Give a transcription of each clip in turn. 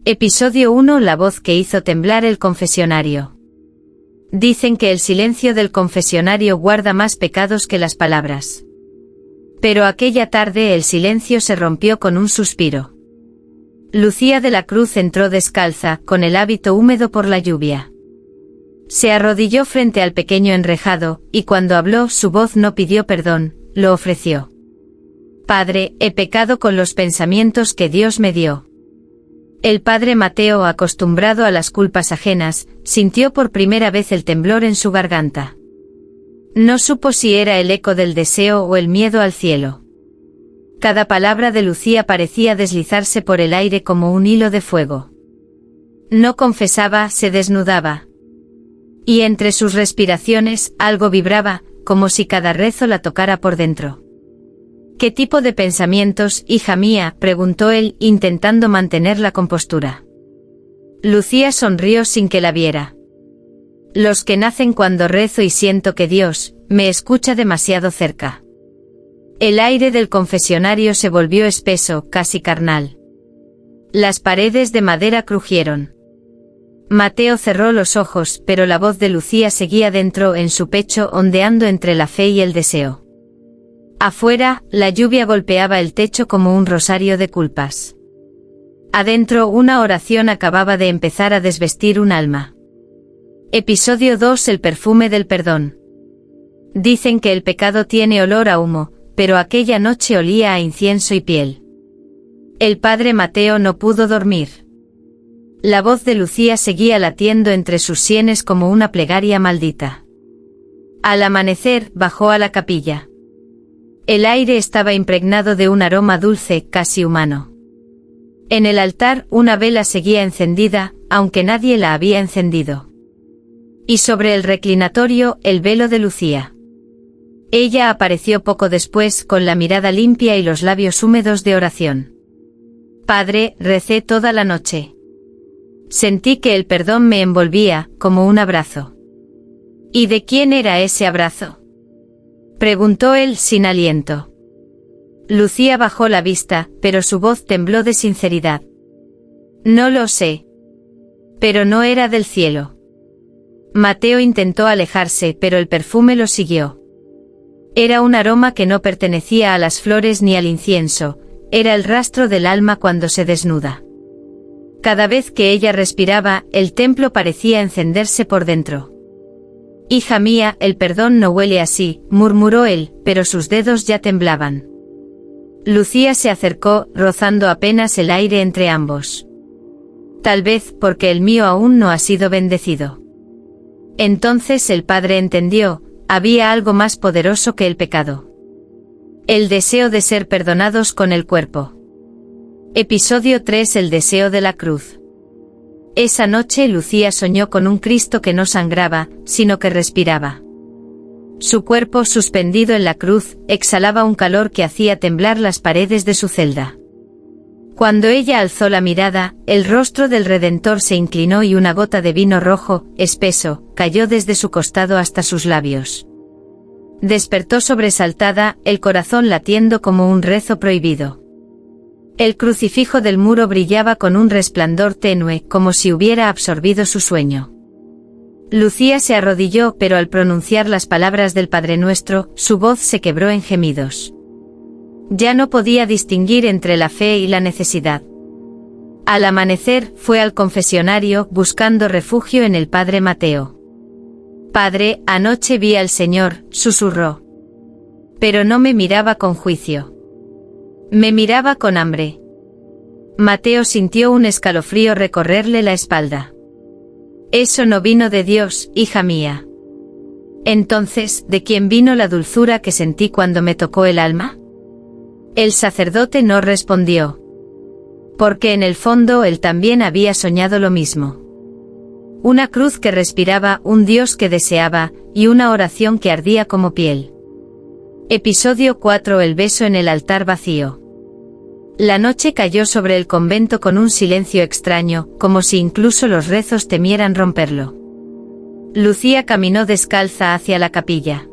Episodio 1. La voz que hizo temblar el confesionario. Dicen que el silencio del confesionario guarda más pecados que las palabras. Pero aquella tarde el silencio se rompió con un suspiro. Lucía de la Cruz entró descalza, con el hábito húmedo por la lluvia. Se arrodilló frente al pequeño enrejado, y cuando habló su voz no pidió perdón, lo ofreció. Padre, he pecado con los pensamientos que Dios me dio. El padre Mateo, acostumbrado a las culpas ajenas, sintió por primera vez el temblor en su garganta. No supo si era el eco del deseo o el miedo al cielo. Cada palabra de Lucía parecía deslizarse por el aire como un hilo de fuego. No confesaba, se desnudaba. Y entre sus respiraciones, algo vibraba, como si cada rezo la tocara por dentro. ¿Qué tipo de pensamientos, hija mía?, preguntó él, intentando mantener la compostura. Lucía sonrió sin que la viera. Los que nacen cuando rezo y siento que Dios me escucha demasiado cerca. El aire del confesionario se volvió espeso, casi carnal. Las paredes de madera crujieron. Mateo cerró los ojos, pero la voz de Lucía seguía dentro en su pecho, ondeando entre la fe y el deseo. Afuera, la lluvia golpeaba el techo como un rosario de culpas. Adentro, una oración acababa de empezar a desvestir un alma. Episodio 2. El perfume del perdón. Dicen que el pecado tiene olor a humo, pero aquella noche olía a incienso y piel. El padre Mateo no pudo dormir. La voz de Lucía seguía latiendo entre sus sienes como una plegaria maldita. Al amanecer, bajó a la capilla. El aire estaba impregnado de un aroma dulce, casi humano. En el altar, una vela seguía encendida, aunque nadie la había encendido. Y sobre el reclinatorio, el velo de Lucía. Ella apareció poco después, con la mirada limpia y los labios húmedos de oración. Padre, recé toda la noche. Sentí que el perdón me envolvía, como un abrazo. ¿Y de quién era ese abrazo?, preguntó él sin aliento. Lucía bajó la vista, pero su voz tembló de sinceridad. No lo sé. Pero no era del cielo. Mateo intentó alejarse, pero el perfume lo siguió. Era un aroma que no pertenecía a las flores ni al incienso, era el rastro del alma cuando se desnuda. Cada vez que ella respiraba, el templo parecía encenderse por dentro. Hija mía, el perdón no huele así, murmuró él, pero sus dedos ya temblaban. Lucía se acercó, rozando apenas el aire entre ambos. Tal vez porque el mío aún no ha sido bendecido. Entonces el padre entendió, había algo más poderoso que el pecado. El deseo de ser perdonados con el cuerpo. Episodio 3. El deseo de la cruz. Esa noche Lucía soñó con un Cristo que no sangraba, sino que respiraba. Su cuerpo suspendido en la cruz, exhalaba un calor que hacía temblar las paredes de su celda. Cuando ella alzó la mirada, el rostro del Redentor se inclinó y una gota de vino rojo, espeso, cayó desde su costado hasta sus labios. Despertó sobresaltada, el corazón latiendo como un rezo prohibido. El crucifijo del muro brillaba con un resplandor tenue, como si hubiera absorbido su sueño. Lucía se arrodilló, pero al pronunciar las palabras del Padre Nuestro, su voz se quebró en gemidos. Ya no podía distinguir entre la fe y la necesidad. Al amanecer, fue al confesionario, buscando refugio en el Padre Mateo. Padre, anoche vi al Señor, susurró. Pero no me miraba con juicio. Me miraba con hambre. Mateo sintió un escalofrío recorrerle la espalda. Eso no vino de Dios, hija mía. Entonces, ¿de quién vino la dulzura que sentí cuando me tocó el alma? El sacerdote no respondió. Porque en el fondo él también había soñado lo mismo. Una cruz que respiraba, un Dios que deseaba, y una oración que ardía como piel. Episodio 4. El beso en el altar vacío. La noche cayó sobre el convento con un silencio extraño, como si incluso los rezos temieran romperlo. Lucía caminó descalza hacia la capilla.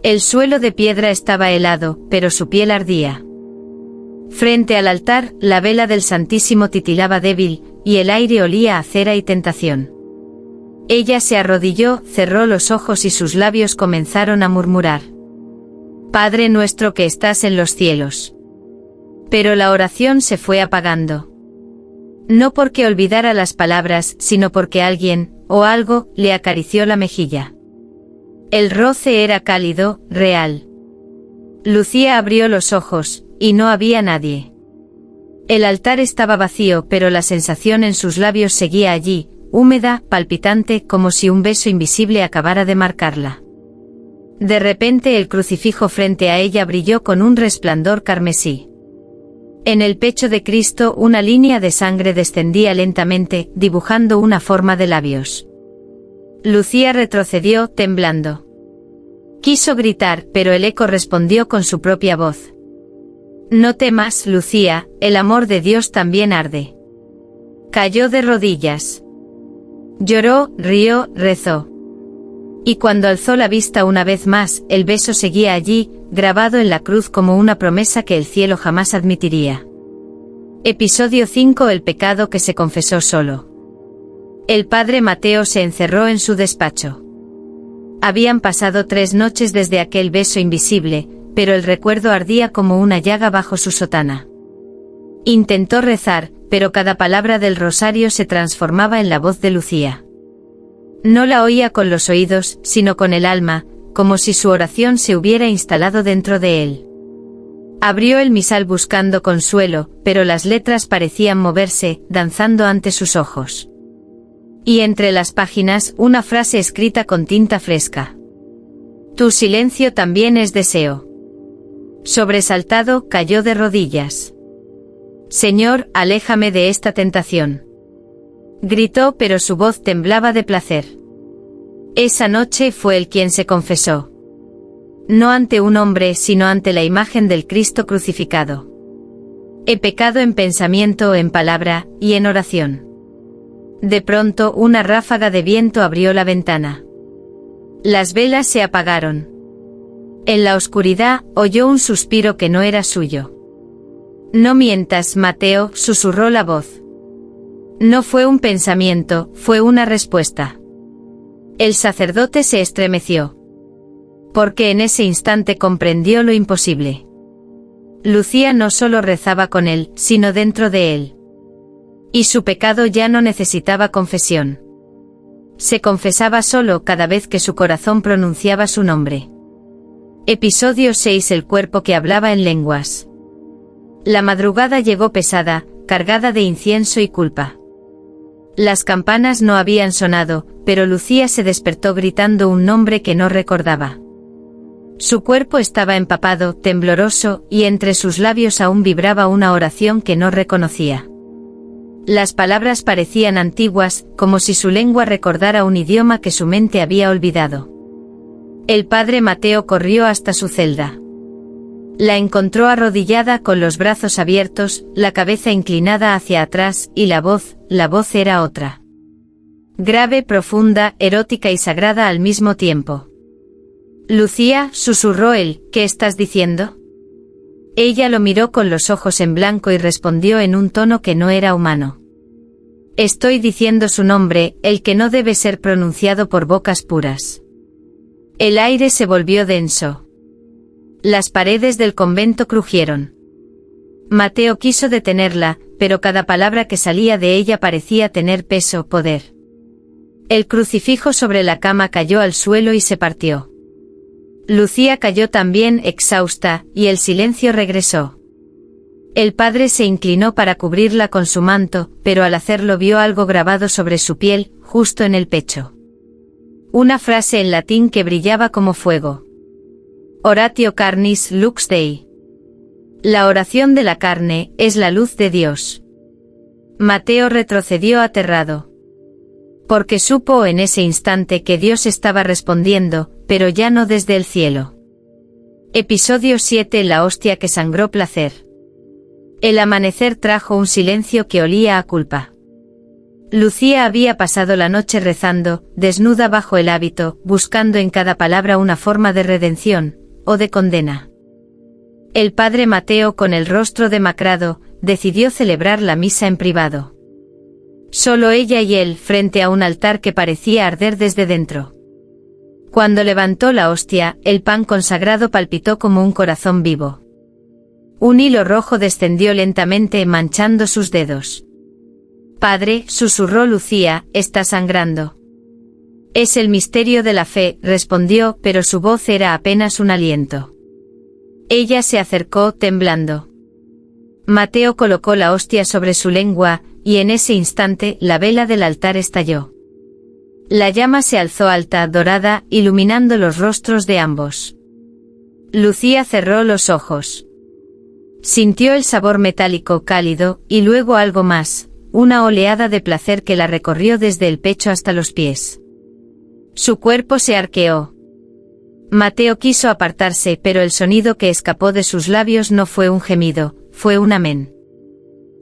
El suelo de piedra estaba helado, pero su piel ardía. Frente al altar, la vela del Santísimo titilaba débil, y el aire olía a cera y tentación. Ella se arrodilló, cerró los ojos y sus labios comenzaron a murmurar: Padre nuestro que estás en los cielos. Pero la oración se fue apagando. No porque olvidara las palabras, sino porque alguien, o algo, le acarició la mejilla. El roce era cálido, real. Lucía abrió los ojos, y no había nadie. El altar estaba vacío, pero la sensación en sus labios seguía allí, húmeda, palpitante, como si un beso invisible acabara de marcarla. De repente el crucifijo frente a ella brilló con un resplandor carmesí. En el pecho de Cristo una línea de sangre descendía lentamente, dibujando una forma de labios. Lucía retrocedió, temblando. Quiso gritar, pero el eco respondió con su propia voz. No temas, Lucía, el amor de Dios también arde. Cayó de rodillas. Lloró, rió, rezó. Y cuando alzó la vista una vez más, el beso seguía allí, grabado en la cruz como una promesa que el cielo jamás admitiría. Episodio 5: El pecado que se confesó solo. El padre Mateo se encerró en su despacho. Habían pasado 3 noches desde aquel beso invisible, pero el recuerdo ardía como una llaga bajo su sotana. Intentó rezar, pero cada palabra del rosario se transformaba en la voz de Lucía. No la oía con los oídos, sino con el alma, como si su oración se hubiera instalado dentro de él. Abrió el misal buscando consuelo, pero las letras parecían moverse, danzando ante sus ojos. Y entre las páginas, una frase escrita con tinta fresca. Tu silencio también es deseo. Sobresaltado, cayó de rodillas. Señor, aléjame de esta tentación. Gritó, pero su voz temblaba de placer. Esa noche fue él quien se confesó. No ante un hombre, sino ante la imagen del Cristo crucificado. He pecado en pensamiento, en palabra, y en oración. De pronto, una ráfaga de viento abrió la ventana. Las velas se apagaron. En la oscuridad, oyó un suspiro que no era suyo. No mientas, Mateo, susurró la voz. No fue un pensamiento, fue una respuesta. El sacerdote se estremeció. Porque en ese instante comprendió lo imposible. Lucía no solo rezaba con él, sino dentro de él. Y su pecado ya no necesitaba confesión. Se confesaba solo cada vez que su corazón pronunciaba su nombre. Episodio 6: El cuerpo que hablaba en lenguas. La madrugada llegó pesada, cargada de incienso y culpa. Las campanas no habían sonado, pero Lucía se despertó gritando un nombre que no recordaba. Su cuerpo estaba empapado, tembloroso, y entre sus labios aún vibraba una oración que no reconocía. Las palabras parecían antiguas, como si su lengua recordara un idioma que su mente había olvidado. El padre Mateo corrió hasta su celda. La encontró arrodillada con los brazos abiertos, la cabeza inclinada hacia atrás, y la voz era otra. Grave, profunda, erótica y sagrada al mismo tiempo. Lucía, susurró él, ¿qué estás diciendo? Ella lo miró con los ojos en blanco y respondió en un tono que no era humano. Estoy diciendo su nombre, el que no debe ser pronunciado por bocas puras. El aire se volvió denso. Las paredes del convento crujieron. Mateo quiso detenerla, pero cada palabra que salía de ella parecía tener peso, poder. El crucifijo sobre la cama cayó al suelo y se partió. Lucía cayó también, exhausta, y el silencio regresó. El padre se inclinó para cubrirla con su manto, pero al hacerlo vio algo grabado sobre su piel, justo en el pecho. Una frase en latín que brillaba como fuego. Oratio carnis lux Dei. La oración de la carne es la luz de Dios. Mateo retrocedió aterrado. Porque supo en ese instante que Dios estaba respondiendo, pero ya no desde el cielo. Episodio 7: La hostia que sangró placer. El amanecer trajo un silencio que olía a culpa. Lucía había pasado la noche rezando, desnuda bajo el hábito, buscando en cada palabra una forma de redención, o de condena. El padre Mateo, con el rostro demacrado, decidió celebrar la misa en privado. Solo ella y él, frente a un altar que parecía arder desde dentro. Cuando levantó la hostia, el pan consagrado palpitó como un corazón vivo. Un hilo rojo descendió lentamente manchando sus dedos. «Padre», susurró Lucía, «está sangrando». «Es el misterio de la fe», respondió, pero su voz era apenas un aliento. Ella se acercó, temblando. Mateo colocó la hostia sobre su lengua, y en ese instante la vela del altar estalló. La llama se alzó alta, dorada, iluminando los rostros de ambos. Lucía cerró los ojos. Sintió el sabor metálico cálido, y luego algo más, una oleada de placer que la recorrió desde el pecho hasta los pies. Su cuerpo se arqueó. Mateo quiso apartarse, pero el sonido que escapó de sus labios no fue un gemido, fue un amén.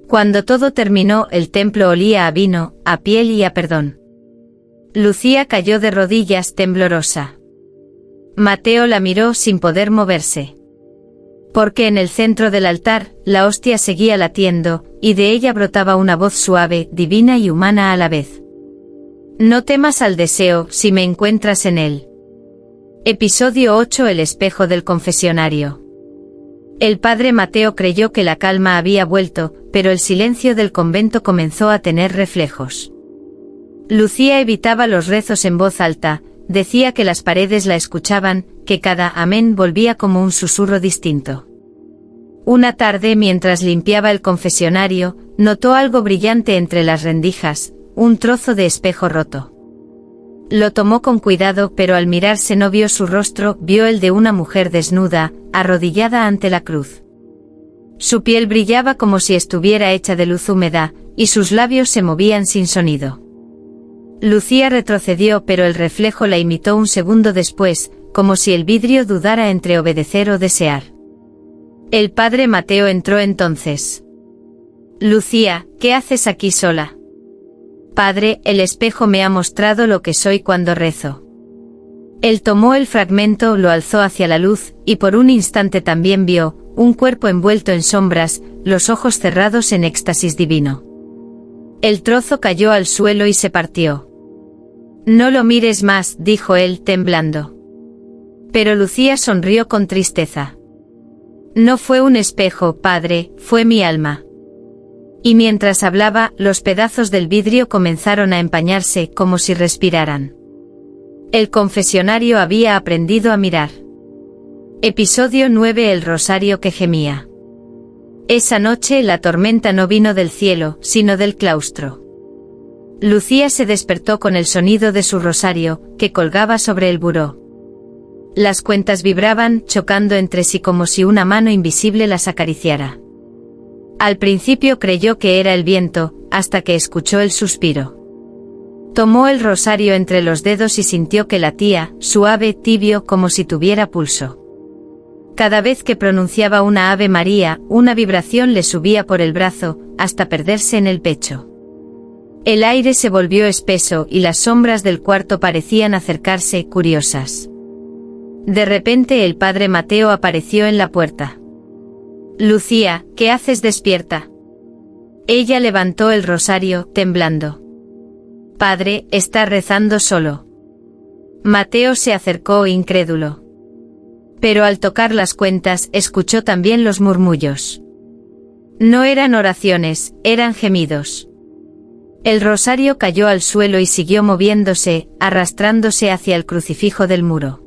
Cuando todo terminó, el templo olía a vino, a piel y a perdón. Lucía cayó de rodillas, temblorosa. Mateo la miró sin poder moverse. Porque en el centro del altar, la hostia seguía latiendo, y de ella brotaba una voz suave, divina y humana a la vez. «No temas al deseo, si me encuentras en él». Episodio 8. El espejo del confesionario. El padre Mateo creyó que la calma había vuelto, pero el silencio del convento comenzó a tener reflejos. Lucía evitaba los rezos en voz alta, decía que las paredes la escuchaban, que cada amén volvía como un susurro distinto. Una tarde, mientras limpiaba el confesionario, notó algo brillante entre las rendijas, un trozo de espejo roto. Lo tomó con cuidado, pero al mirarse no vio su rostro, vio el de una mujer desnuda, arrodillada ante la cruz. Su piel brillaba como si estuviera hecha de luz húmeda, y sus labios se movían sin sonido. Lucía retrocedió, pero el reflejo la imitó un segundo después, como si el vidrio dudara entre obedecer o desear. El padre Mateo entró entonces. «Lucía, ¿qué haces aquí sola?» «Padre, el espejo me ha mostrado lo que soy cuando rezo». Él tomó el fragmento, lo alzó hacia la luz, y por un instante también vio, un cuerpo envuelto en sombras, los ojos cerrados en éxtasis divino. El trozo cayó al suelo y se partió. «No lo mires más», dijo él, temblando. Pero Lucía sonrió con tristeza. «No fue un espejo, padre, fue mi alma». Y mientras hablaba, los pedazos del vidrio comenzaron a empañarse, como si respiraran. El confesionario había aprendido a mirar. Episodio 9. El rosario que gemía. Esa noche la tormenta no vino del cielo, sino del claustro. Lucía se despertó con el sonido de su rosario, que colgaba sobre el buró. Las cuentas vibraban, chocando entre sí como si una mano invisible las acariciara. Al principio creyó que era el viento, hasta que escuchó el suspiro. Tomó el rosario entre los dedos y sintió que latía, suave, tibio, como si tuviera pulso. Cada vez que pronunciaba una Ave María, una vibración le subía por el brazo, hasta perderse en el pecho. El aire se volvió espeso y las sombras del cuarto parecían acercarse, curiosas. De repente el padre Mateo apareció en la puerta. «Lucía, ¿qué haces despierta?» Ella levantó el rosario, temblando. «Padre, está rezando solo». Mateo se acercó incrédulo. Pero al tocar las cuentas, escuchó también los murmullos. No eran oraciones, eran gemidos. El rosario cayó al suelo y siguió moviéndose, arrastrándose hacia el crucifijo del muro.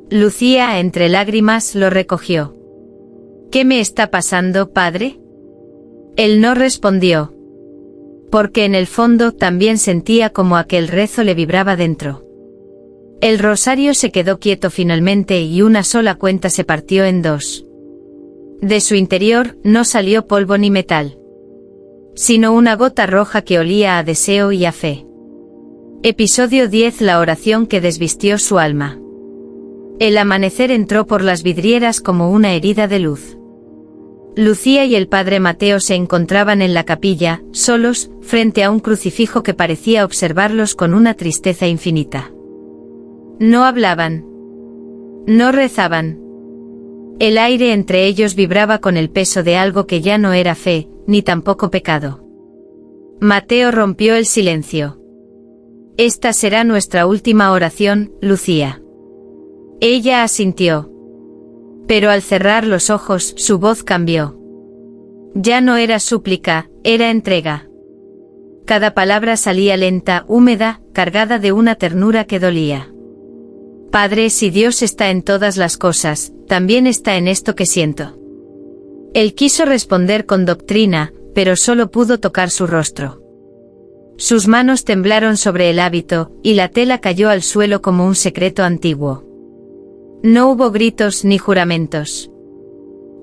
Lucía, entre lágrimas, lo recogió. «¿Qué me está pasando, padre?» Él no respondió. Porque en el fondo también sentía como aquel rezo le vibraba dentro. El rosario se quedó quieto finalmente y una sola cuenta se partió en dos. De su interior no salió polvo ni metal, sino una gota roja que olía a deseo y a fe. Episodio 10. La oración que desvistió su alma. El amanecer entró por las vidrieras como una herida de luz. Lucía y el padre Mateo se encontraban en la capilla, solos, frente a un crucifijo que parecía observarlos con una tristeza infinita. No hablaban. No rezaban. El aire entre ellos vibraba con el peso de algo que ya no era fe, ni tampoco pecado. Mateo rompió el silencio. Esta será nuestra última oración, Lucía. Ella asintió. Pero al cerrar los ojos, su voz cambió. Ya no era súplica, era entrega. Cada palabra salía lenta, húmeda, cargada de una ternura que dolía. Padre, si Dios está en todas las cosas, también está en esto que siento. Él quiso responder con doctrina, pero solo pudo tocar su rostro. Sus manos temblaron sobre el hábito, y la tela cayó al suelo como un secreto antiguo. No hubo gritos ni juramentos.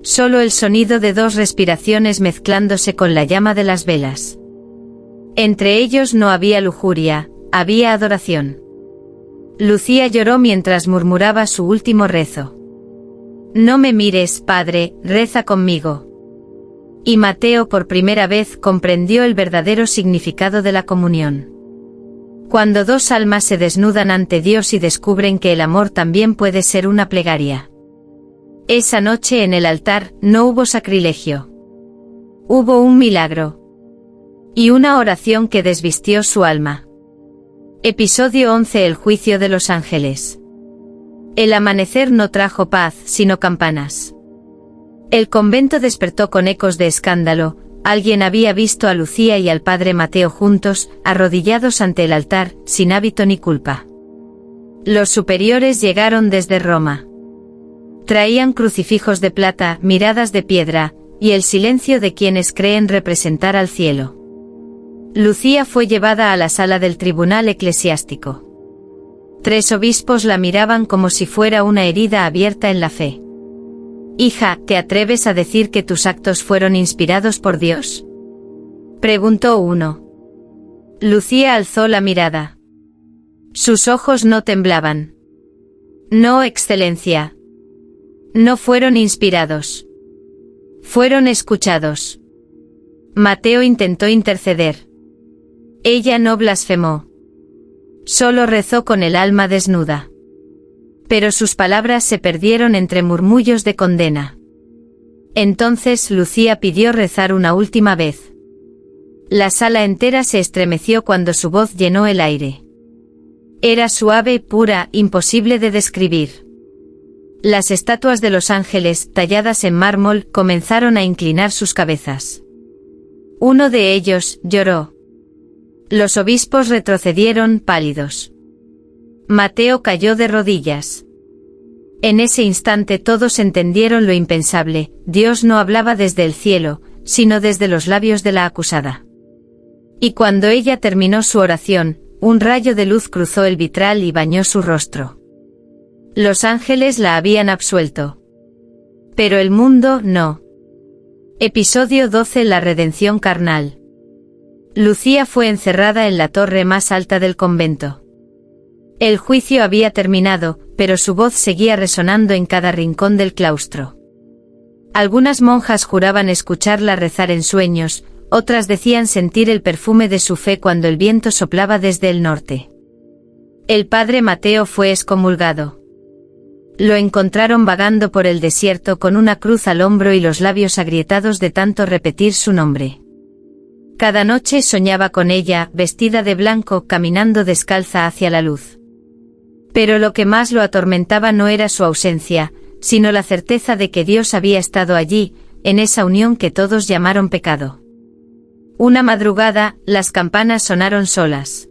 Solo el sonido de 2 respiraciones mezclándose con la llama de las velas. Entre ellos no había lujuria, había adoración. Lucía lloró mientras murmuraba su último rezo. No me mires, Padre, reza conmigo. Y Mateo por primera vez comprendió el verdadero significado de la comunión. Cuando 2 almas se desnudan ante Dios y descubren que el amor también puede ser una plegaria. Esa noche en el altar no hubo sacrilegio. Hubo un milagro. Y una oración que desvistió su alma. Episodio 11. El juicio de los ángeles. El amanecer no trajo paz, sino campanas. El convento despertó con ecos de escándalo. Alguien había visto a Lucía y al padre Mateo juntos, arrodillados ante el altar, sin hábito ni culpa. Los superiores llegaron desde Roma. Traían crucifijos de plata, miradas de piedra, y el silencio de quienes creen representar al cielo. Lucía fue llevada a la sala del tribunal eclesiástico. 3 obispos la miraban como si fuera una herida abierta en la fe. Hija, ¿te atreves a decir que tus actos fueron inspirados por Dios?, preguntó uno. Lucía alzó la mirada. Sus ojos no temblaban. No, Excelencia. No fueron inspirados. Fueron escuchados. Mateo intentó interceder. Ella no blasfemó. Solo rezó con el alma desnuda. Pero sus palabras se perdieron entre murmullos de condena. Entonces Lucía pidió rezar una última vez. La sala entera se estremeció cuando su voz llenó el aire. Era suave, pura, imposible de describir. Las estatuas de los ángeles, talladas en mármol, comenzaron a inclinar sus cabezas. Uno de ellos lloró. Los obispos retrocedieron, pálidos. Mateo cayó de rodillas. En ese instante todos entendieron lo impensable: Dios no hablaba desde el cielo, sino desde los labios de la acusada. Y cuando ella terminó su oración, un rayo de luz cruzó el vitral y bañó su rostro. Los ángeles la habían absuelto. Pero el mundo no. Episodio 12. La redención carnal. Lucía fue encerrada en la torre más alta del convento. El juicio había terminado, pero su voz seguía resonando en cada rincón del claustro. Algunas monjas juraban escucharla rezar en sueños, otras decían sentir el perfume de su fe cuando el viento soplaba desde el norte. El padre Mateo fue excomulgado. Lo encontraron vagando por el desierto con una cruz al hombro y los labios agrietados de tanto repetir su nombre. Cada noche soñaba con ella, vestida de blanco, caminando descalza hacia la luz. Pero lo que más lo atormentaba no era su ausencia, sino la certeza de que Dios había estado allí, en esa unión que todos llamaron pecado. Una madrugada, las campanas sonaron solas.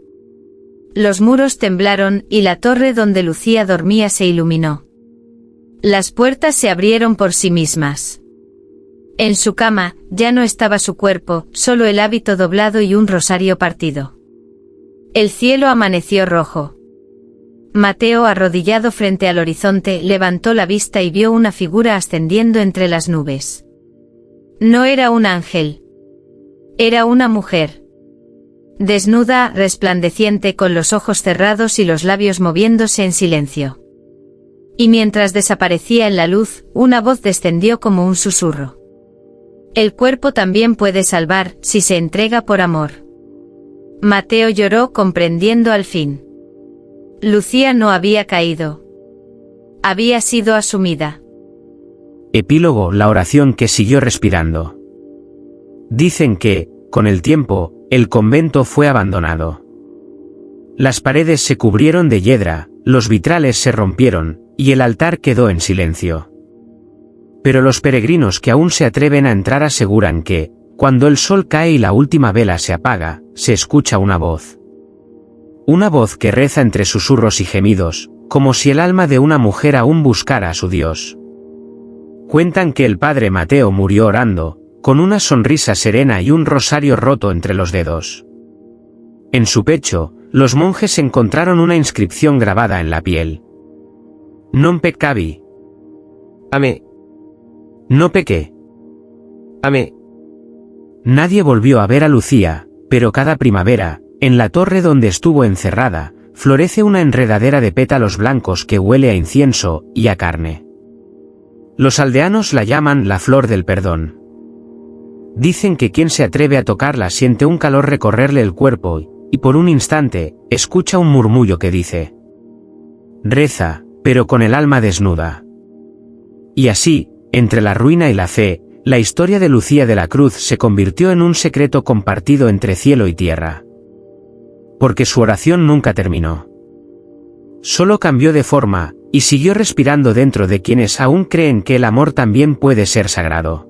Los muros temblaron y la torre donde Lucía dormía se iluminó. Las puertas se abrieron por sí mismas. En su cama, ya no estaba su cuerpo, solo el hábito doblado y un rosario partido. El cielo amaneció rojo. Mateo, arrodillado frente al horizonte, levantó la vista y vio una figura ascendiendo entre las nubes. No era un ángel. Era una mujer. Desnuda, resplandeciente, con los ojos cerrados y los labios moviéndose en silencio. Y mientras desaparecía en la luz, una voz descendió como un susurro. El cuerpo también puede salvar, si se entrega por amor. Mateo lloró, comprendiendo al fin. Lucía no había caído. Había sido asumida. Epílogo: la oración que siguió respirando. Dicen que, con el tiempo, el convento fue abandonado. Las paredes se cubrieron de hiedra, los vitrales se rompieron, y el altar quedó en silencio. Pero los peregrinos que aún se atreven a entrar aseguran que, cuando el sol cae y la última vela se apaga, se escucha una voz. Una voz que reza entre susurros y gemidos, como si el alma de una mujer aún buscara a su Dios. Cuentan que el padre Mateo murió orando, con una sonrisa serena y un rosario roto entre los dedos. En su pecho, los monjes encontraron una inscripción grabada en la piel. Non peccavi. Amé. No pequé. Amé. Nadie volvió a ver a Lucía, pero cada primavera, en la torre donde estuvo encerrada, florece una enredadera de pétalos blancos que huele a incienso y a carne. Los aldeanos la llaman la flor del perdón. Dicen que quien se atreve a tocarla siente un calor recorrerle el cuerpo y por un instante, escucha un murmullo que dice: reza, pero con el alma desnuda. Y así, entre la ruina y la fe, la historia de Lucía de la Cruz se convirtió en un secreto compartido entre cielo y tierra. Porque su oración nunca terminó. Solo cambió de forma, y siguió respirando dentro de quienes aún creen que el amor también puede ser sagrado.